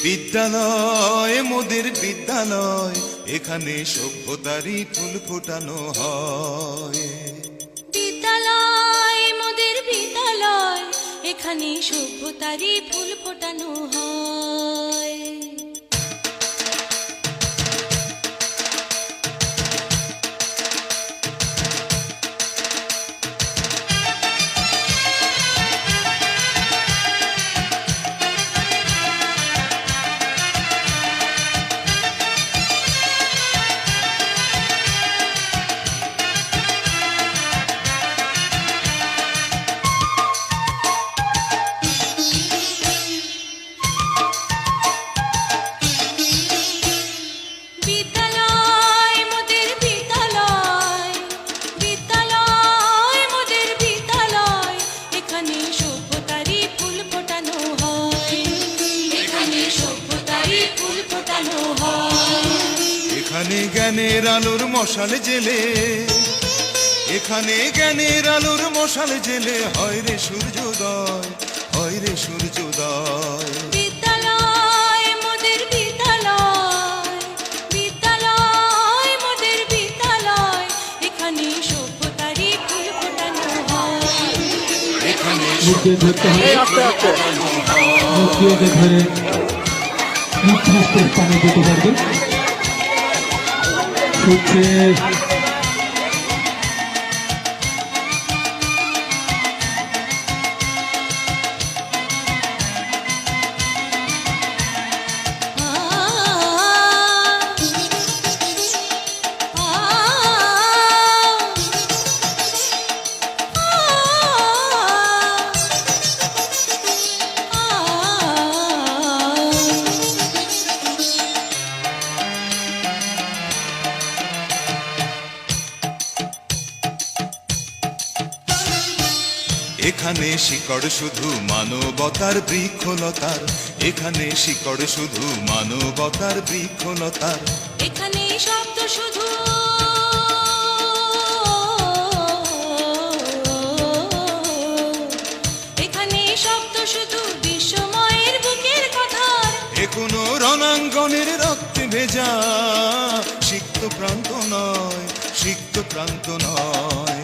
বিদ্যালয় মোদের বিদ্যালয়, এখানে সভ্যতারই ফুল ফোটানো হয়। বিদ্যালয় মোদের বিদ্যালয়, এখানে সভ্যতারই ফুল ফোটানো হয়। এখানে জ্ঞানের আলোর মশাল জেলে, এখানে জ্ঞানের আলোর মশাল জেলে হয় রে সূর্যোদয়, হয় রে সূর্যোদয়। বিদ্যালয় মোদের বিদ্যালয়, বিদ্যালয় মোদের বিদ্যালয়, এখানে সভ্যতারই ফুল ফোটানো হয়। এখানে ধরতে হবে, ধরে নির্দিষ্ট স্থানে যেতে পারবে। এখানে শিকড় শুধু মানবতার বৃক্ষলতার, এখানে শিকড় শুধু মানবতার বৃক্ষলতার। এখানে শব্দ শুধু এখানে শব্দ শুধু বিশ্বময়ের বুকের কথা। এখনো রণাঙ্গনের রক্তে ভেজা সিক্ত প্রান্ত নয়, সিক্ত প্রান্ত নয়।